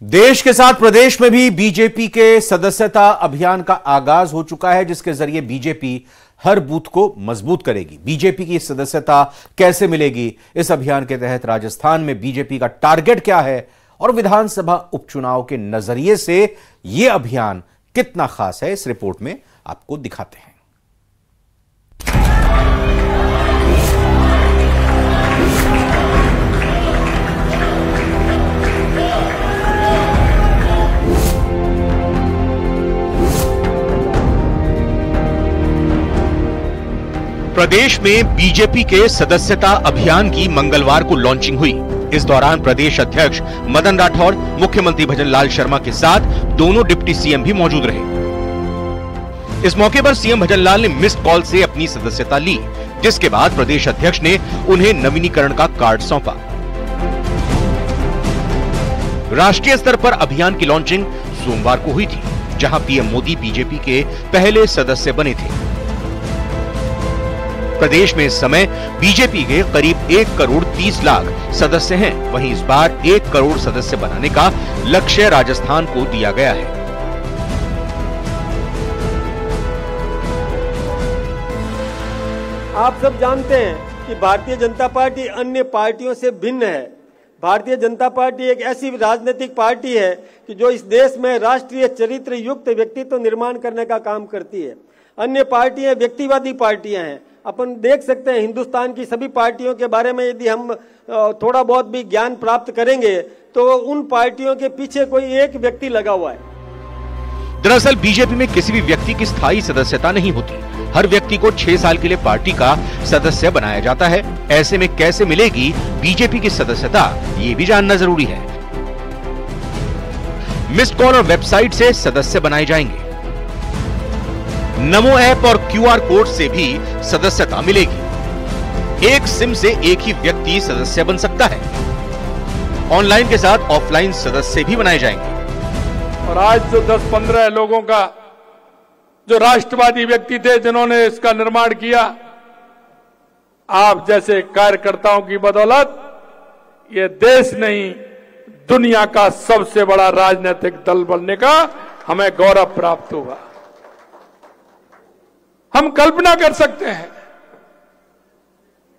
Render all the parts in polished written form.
देश के साथ प्रदेश में भी बीजेपी के सदस्यता अभियान का आगाज हो चुका है, जिसके जरिए बीजेपी हर बूथ को मजबूत करेगी। बीजेपी की सदस्यता कैसे मिलेगी, इस अभियान के तहत राजस्थान में बीजेपी का टारगेट क्या है और विधानसभा उपचुनाव के नजरिए से यह अभियान कितना खास है, इस रिपोर्ट में आपको दिखाते हैं। प्रदेश में बीजेपी के सदस्यता अभियान की मंगलवार को लॉन्चिंग हुई। इस दौरान प्रदेश अध्यक्ष मदन राठौर, मुख्यमंत्री भजनलाल शर्मा के साथ दोनों डिप्टी सीएम भी मौजूद रहे। इस मौके पर सीएम भजनलाल ने मिस्ड कॉल से अपनी सदस्यता ली, जिसके बाद प्रदेश अध्यक्ष ने उन्हें नवीनीकरण का कार्ड सौंपा। राष्ट्रीय स्तर पर अभियान की लॉन्चिंग सोमवार को हुई थी, जहां पीएम मोदी बीजेपी के पहले सदस्य बने थे। प्रदेश में इस समय बीजेपी के करीब 1 करोड़ 30 लाख सदस्य हैं। वहीं इस बार 1 करोड़ सदस्य बनाने का लक्ष्य राजस्थान को दिया गया है। आप सब जानते हैं कि भारतीय जनता पार्टी अन्य पार्टियों से भिन्न है। भारतीय जनता पार्टी एक ऐसी राजनीतिक पार्टी है कि जो इस देश में राष्ट्रीय चरित्र युक्त व्यक्तित्व निर्माण करने का काम करती है। अन्य पार्टियां व्यक्तिवादी पार्टियां हैं। अपन देख सकते हैं हिंदुस्तान की सभी पार्टियों के बारे में यदि हम थोड़ा बहुत भी ज्ञान प्राप्त करेंगे तो उन पार्टियों के पीछे कोई एक व्यक्ति लगा हुआ है। दरअसल बीजेपी में किसी भी व्यक्ति की स्थायी सदस्यता नहीं होती। हर व्यक्ति को 6 साल के लिए पार्टी का सदस्य बनाया जाता है। ऐसे में कैसे मिलेगी बीजेपी की सदस्यता, ये भी जानना जरूरी है। मिस्ड कॉल और वेबसाइट से सदस्य बनाए जाएंगे। नमो ऐप और क्यूआर कोड से भी सदस्यता मिलेगी। एक सिम से एक ही व्यक्ति सदस्य बन सकता है। ऑनलाइन के साथ ऑफलाइन सदस्य भी बनाए जाएंगे। और आज जो 10-15 लोगों का जो राष्ट्रवादी व्यक्ति थे जिन्होंने इसका निर्माण किया, आप जैसे कार्यकर्ताओं की बदौलत ये देश नहीं दुनिया का सबसे बड़ा राजनीतिक दल बनने का हमें गौरव प्राप्त हुआ। हम कल्पना कर सकते हैं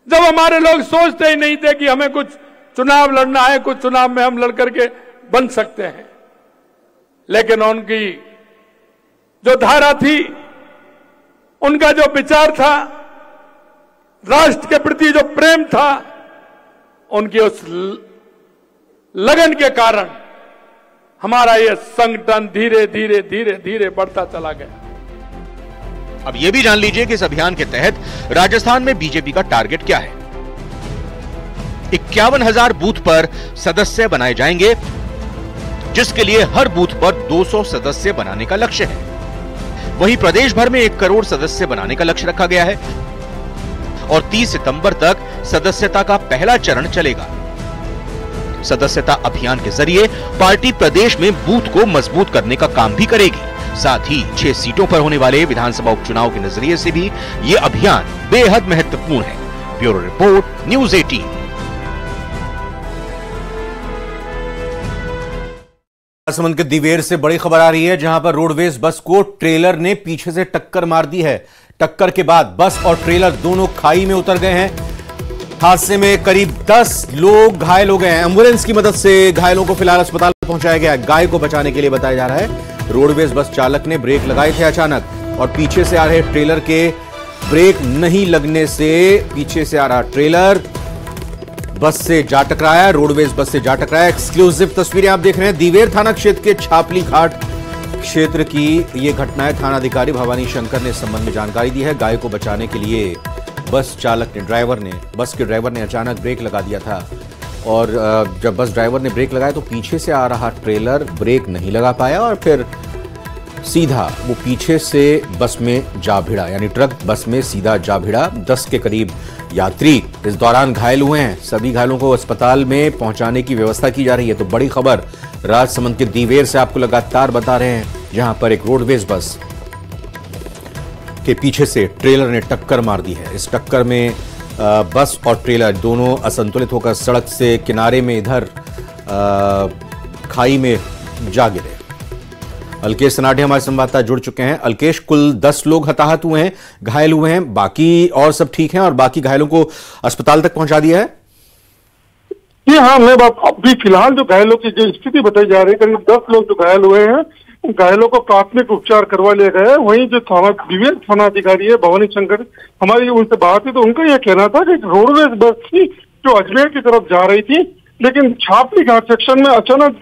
जब हमारे लोग सोचते ही नहीं थे कि हमें कुछ चुनाव लड़ना है, कुछ चुनाव में हम लड़ करके बन सकते हैं, लेकिन उनकी जो धारा थी, उनका जो विचार था, राष्ट्र के प्रति जो प्रेम था, उनकी उस लगन के कारण हमारा यह संगठन धीरे धीरे धीरे धीरे बढ़ता चला गया। अब यह भी जान लीजिए कि इस अभियान के तहत राजस्थान में बीजेपी का टारगेट क्या है। 51,000 बूथ पर सदस्य बनाए जाएंगे, जिसके लिए हर बूथ पर 200 सदस्य बनाने का लक्ष्य है। वहीं प्रदेश भर में 1 करोड़ सदस्य बनाने का लक्ष्य रखा गया है और 30 सितंबर तक सदस्यता का पहला चरण चलेगा। सदस्यता अभियान के जरिए पार्टी प्रदेश में बूथ को मजबूत करने का काम भी करेगी। साथ ही 6 सीटों पर होने वाले विधानसभा उपचुनाव के नजरिए से भी ये अभियान बेहद महत्वपूर्ण है। Bureau report, news 18। राजसमंद के दिवेर से बड़ी खबर आ रही है, जहां पर रोडवेज बस को ट्रेलर ने पीछे से टक्कर मार दी है। टक्कर के बाद बस और ट्रेलर दोनों खाई में उतर गए हैं। हादसे में करीब 10 लोग घायल हो गए हैं। एम्बुलेंस की मदद से घायलों को फिलहाल अस्पताल पहुंचाया गया है। गाय को बचाने के लिए बताया जा रहा है। रोडवेज बस चालक ने ब्रेक लगाए थे अचानक, और पीछे से आ रहे ट्रेलर के ब्रेक नहीं लगने से पीछे से आ रहा ट्रेलर बस से जा टकराया। रोडवेज बस से जा टकराया। एक्सक्लूसिव तस्वीरें आप देख रहे हैं दिवेर थाना क्षेत्र के छापली घाट क्षेत्र की ये घटना है। थानाधिकारी भवानी शंकर ने इस संबंध में जानकारी दी है। गाय को बचाने के लिए बस के ड्राइवर ने अचानक ब्रेक लगा दिया था, और जब बस ड्राइवर ने ब्रेक लगाया तो पीछे से आ रहा ट्रेलर ब्रेक नहीं लगा पाया और फिर सीधा वो पीछे से बस में जा भिड़ा, यानी ट्रक बस में सीधा जा भिड़ा। 10 के करीब यात्री इस दौरान घायल हुए हैं। सभी घायलों को अस्पताल में पहुंचाने की व्यवस्था की जा रही है। तो बड़ी खबर राजसमंद के दिवेर से आपको लगातार बता रहे हैं, जहां पर एक रोडवेज बस के पीछे से ट्रेलर ने टक्कर मार दी है। इस टक्कर में बस और ट्रेलर दोनों असंतुलित होकर सड़क से किनारे में इधर खाई में जा गिरे। अलकेश सनाडे हमारे संवाददाता जुड़ चुके हैं। अलकेश, कुल 10 लोग हताहत हुए हैं, घायल हुए हैं, बाकी और सब ठीक हैं और बाकी घायलों को अस्पताल तक पहुंचा दिया है? जी हाँ, मैं अभी फिलहाल जो घायलों की जो स्थिति बताई जा रही है, करीब 10 लोग जो घायल हुए हैं, उन घायलों को प्राथमिक उपचार करवा लिया गया है। वहीं जो दिव्य थाना अधिकारी है भवानी शंकर, हमारी उनसे बात हुई तो उनका यह कहना था कि रोडवेज बस थी जो अजमेर की तरफ जा रही थी, लेकिन छापड़ी घाट सेक्शन में अचानक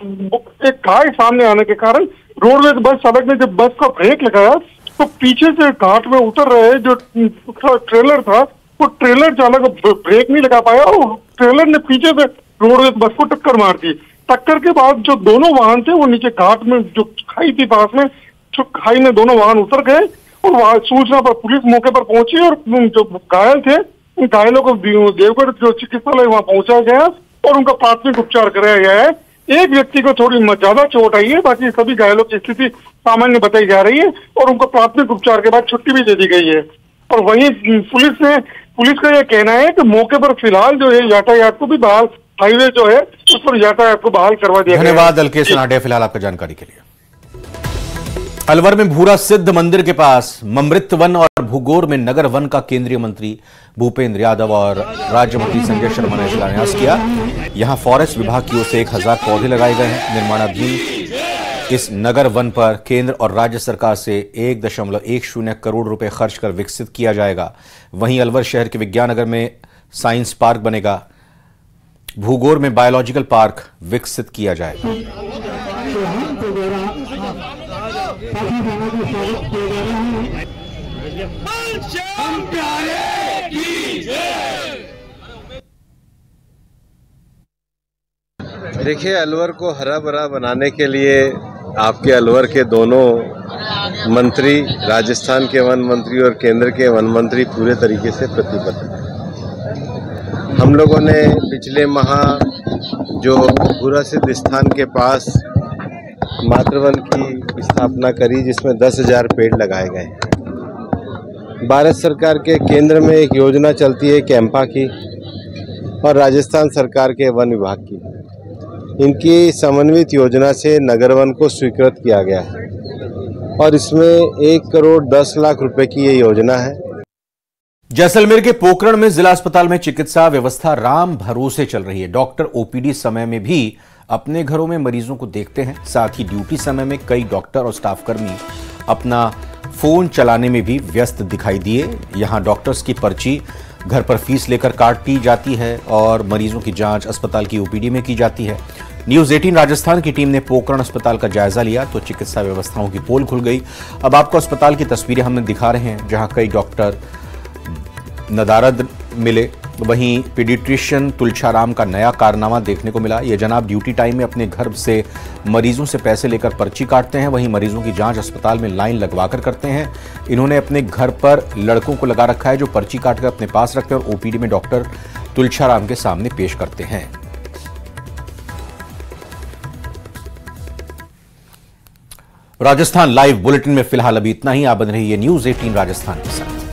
एक खाई सामने आने के कारण रोडवेज बस चालक ने जब बस का ब्रेक लगाया तो पीछे से घाट में उतर रहे जो ट्रेलर था, वो ट्रेलर चालक ब्रेक नहीं लगा पाया और ट्रेलर ने पीछे से रोडवेज बस को टक्कर मार दी। टक्कर के बाद जो दोनों वाहन थे वो नीचे घाट में जो खाई थी पास में, जो खाई में दोनों वाहन उतर गए और वहां सूचना पर पुलिस मौके पर पहुंची और जो घायल थे उन घायलों को देवगढ़ जो चिकित्सालय वहां पहुंचा गया और उनका प्राथमिक उपचार कराया गया है। एक व्यक्ति को थोड़ी ज्यादा चोट आई है, बाकी सभी घायलों की स्थिति सामान्य बताई जा रही है और उनको प्राथमिक उपचार के बाद छुट्टी भी दे दी गई है। और वहीं पुलिस का यह कहना है कि मौके पर फिलहाल जो है यातायात को भी बहाल, हाईवे जो है उस पर यातायात को बहाल करवा दिया गया। धन्यवाद अलकेश सनाडे फिलहाल आपका जानकारी के लिए। अलवर में भूरा सिद्ध मंदिर के पास ममृत वन और भूगोर में नगर वन का केंद्रीय मंत्री भूपेंद्र यादव और राज्य मंत्री संजय शर्मा ने शिलान्यास किया। यहां फॉरेस्ट विभाग की ओर से 1000 पौधे लगाए गए हैं। निर्माणाधीन इस नगर वन पर केंद्र और राज्य सरकार से 1.10 करोड़ रुपए खर्च कर विकसित किया जाएगा। वहीं अलवर शहर के विज्ञान नगर में साइंस पार्क बनेगा। भूगोर में बायोलॉजिकल पार्क विकसित किया जाएगा। देखिए, अलवर को हरा भरा बनाने के लिए आपके अलवर के दोनों मंत्री, राजस्थान के वन मंत्री और केंद्र के वन मंत्री पूरे तरीके से प्रतिबद्ध हैं। हम लोगों ने पिछले माह जो भूरा सिद्ध स्थान के पास मातृवन की स्थापना करी, जिसमें 10,000 पेड़ लगाए गए हैं। भारत सरकार के केंद्र में एक योजना चलती है कैंपा की और राजस्थान सरकार के वन विभाग की। इनकी समन्वित योजना से नगर वन को स्वीकृत किया गया है और इसमें 1,10,00,000 रुपए की ये योजना है। जैसलमेर के पोकरण में जिला अस्पताल में चिकित्सा व्यवस्था राम भरोसे चल रही है। डॉक्टर ओपीडी समय में भी अपने घरों में मरीजों को देखते हैं। साथ ही ड्यूटी समय में कई डॉक्टर और स्टाफ कर्मी अपना फोन चलाने में भी व्यस्त दिखाई दिए। यहां डॉक्टर्स की पर्ची घर पर फीस लेकर काटी जाती है और मरीजों की जांच अस्पताल की ओपीडी में की जाती है। न्यूज 18 राजस्थान की टीम ने पोकरण अस्पताल का जायजा लिया तो चिकित्सा व्यवस्थाओं की पोल खुल गई। अब आपको अस्पताल की तस्वीरें हम दिखा रहे हैं, जहां कई डॉक्टर नदारद मिले। वहीं पीडियाट्रिशियन तुलछाराम का नया कारनामा देखने को मिला। ये जनाब ड्यूटी टाइम में अपने घर से मरीजों से पैसे लेकर पर्ची काटते हैं, वहीं मरीजों की जांच अस्पताल में लाइन लगवाकर करते हैं। इन्होंने अपने घर पर लड़कों को लगा रखा है जो पर्ची काटकर अपने पास रखते हैं और ओपीडी में डॉक्टर तुलछाराम के सामने पेश करते हैं। राजस्थान लाइव बुलेटिन में फिलहाल अभी इतना ही। आप बन रही है न्यूज 18 राजस्थान के साथ।